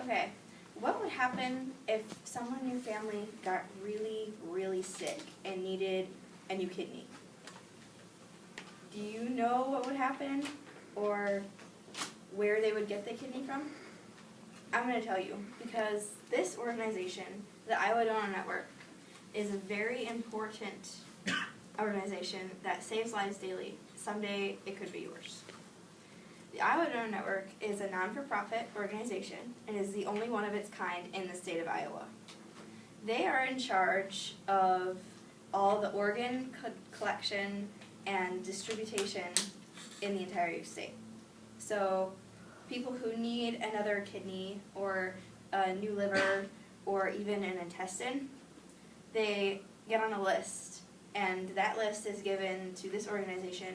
Okay, what would happen if someone in your family got really, really sick and needed a new kidney? Do you know what would happen or where they would get the kidney from? I'm going to tell you, because this organization, the Iowa Donor Network, is a very important organization that saves lives daily. Someday it could be yours. The Iowa Donor Network is a non-for-profit organization and is the only one of its kind in the state of Iowa. They are in charge of all the organ collection and distribution in the entire state. So people who need another kidney or a new liver or even an intestine, they get on a list, and that list is given to this organization,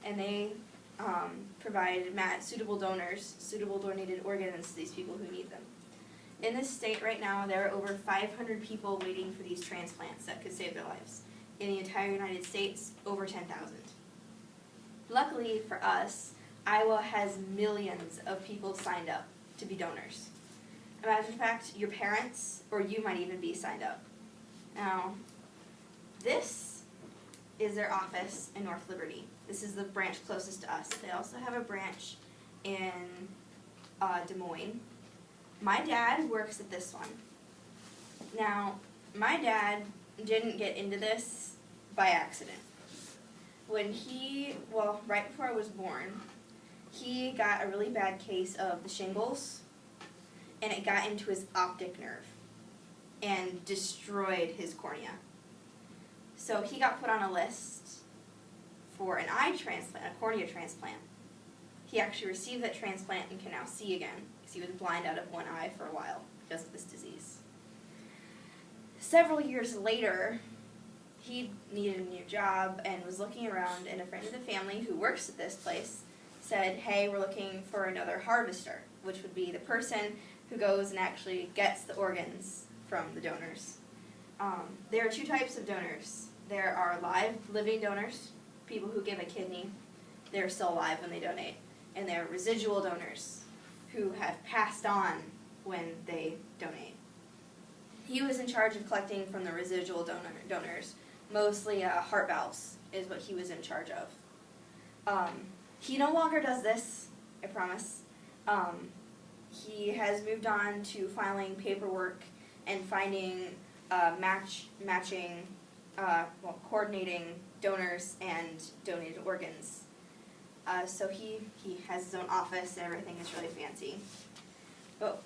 and they provide suitable donors, suitable donated organs to these people who need them. In this state right now, there are over 500 people waiting for these transplants that could save their lives. In the entire United States, over 10,000. Luckily for us, Iowa has millions of people signed up to be donors. As a matter of fact, your parents, or you might even be signed up. Now, this is their office in North Liberty. This is the branch closest to us. They also have a branch in Des Moines. My dad works at this one. Now, my dad didn't get into this by accident. Right before I was born, he got a really bad case of the shingles, and it got into his optic nerve and destroyed his cornea. So he got put on a list for an eye transplant, a cornea transplant. He actually received that transplant and can now see again, because he was blind out of one eye for a while because of this disease. Several years later, he needed a new job and was looking around, and a friend of the family who works at this place said, hey, we're looking for another harvester, which would be the person who goes and actually gets the organs from the donors. There are two types of donors. There are live, living donors, people who give a kidney. They're still alive when they donate. And there are residual donors who have passed on when they donate. He was in charge of collecting from the residual donors. Mostly heart valves is what he was in charge of. He no longer does this, I promise. He has moved on to filing paperwork and finding coordinating donors and donated organs. So he has his own office and everything is really fancy. But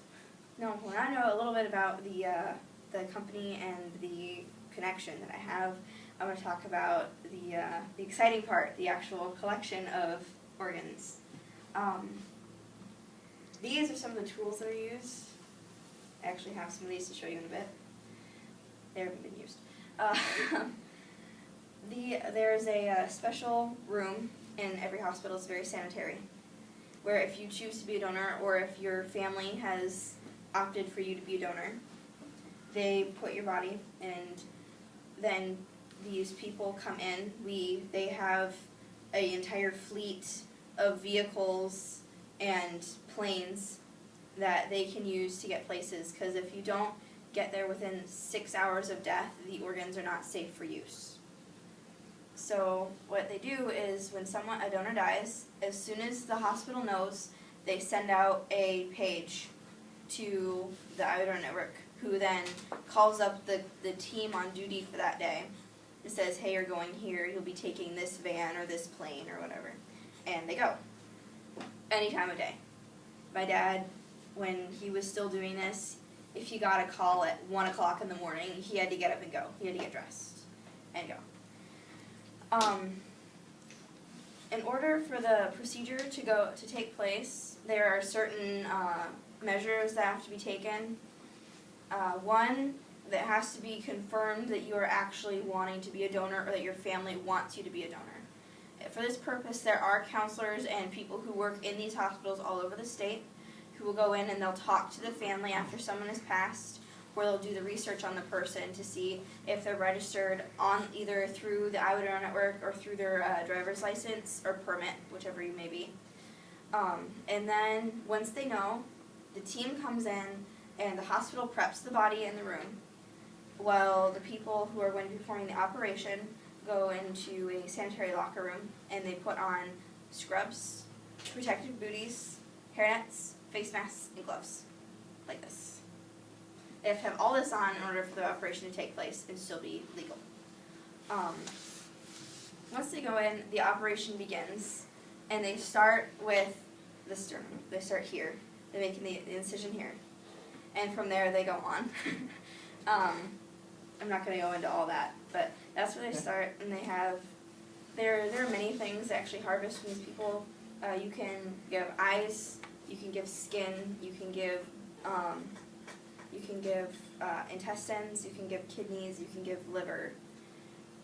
no, when I know a little bit about the company and the connection that I have, I'm going to talk about the exciting part, the actual collection of organs. These are some of the tools that are used. I actually have some of these to show you in a bit. They haven't been used. There's a special room in every hospital. It's very sanitary, where if you choose to be a donor or if your family has opted for you to be a donor, they put your body, and then these people come in. They have an entire fleet of vehicles and planes that they can use to get places, because if you don't get there within 6 hours of death, the organs are not safe for use. So what they do is when a donor dies, as soon as the hospital knows, they send out a page to the Iowa Donor Network, who then calls up the team on duty for that day. It says, hey, you're going here, you'll be taking this van or this plane or whatever. And they go. Any time of day. My dad, when he was still doing this, if he got a call at 1 o'clock in the morning, he had to get up and go. He had to get dressed and go. In order for the procedure to take place, there are certain measures that have to be taken. One, that has to be confirmed that you are actually wanting to be a donor or that your family wants you to be a donor. For this purpose, there are counselors and people who work in these hospitals all over the state who will go in and they'll talk to the family after someone has passed, or they'll do the research on the person to see if they're registered on either through the Iowa Donor Network or through their driver's license or permit, whichever you may be. And then once they know, the team comes in and the hospital preps the body in the room, while the people who are going to be performing the operation go into a sanitary locker room and they put on scrubs, protective booties, hairnets, face masks, and gloves, like this. They have to have all this on in order for the operation to take place and still be legal. Once they go in, the operation begins, and they start with the sternum. They start here. They're making the incision here. And from there, they go on. I'm not going to go into all that, but that's where they start, and they have, there are many things they actually harvest from these people. You can give eyes, you can give skin, you can give intestines, you can give kidneys, you can give liver,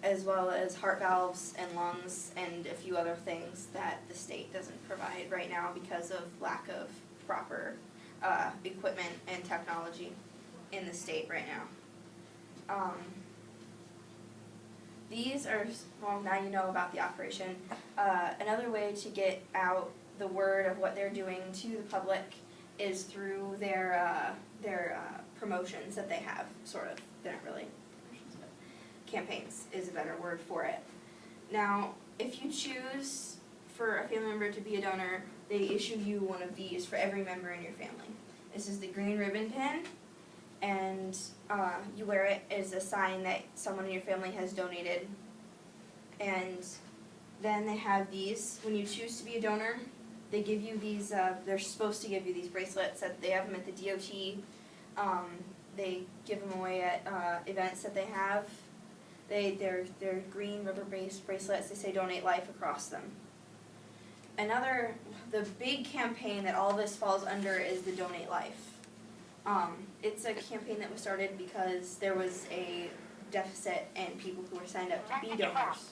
as well as heart valves and lungs and a few other things that the state doesn't provide right now because of lack of proper equipment and technology in the state right now. These are, well, now you know about the operation. Another way to get out the word of what they're doing to the public is through their promotions that they have, sort of. They're not really promotions, but campaigns is a better word for it. Now, if you choose for a family member to be a donor, they issue you one of these for every member in your family. This is the green ribbon pin, and you wear it as a sign that someone in your family has donated. And then they have these. When you choose to be a donor, they give you these, they're supposed to give you these bracelets. They have them at the DOT. They give them away at events that they have. They're green rubber-based bracelets. They say donate life across them. The big campaign that all this falls under is the Donate Life. It's a campaign that was started because there was a deficit in people who were signed up to be donors.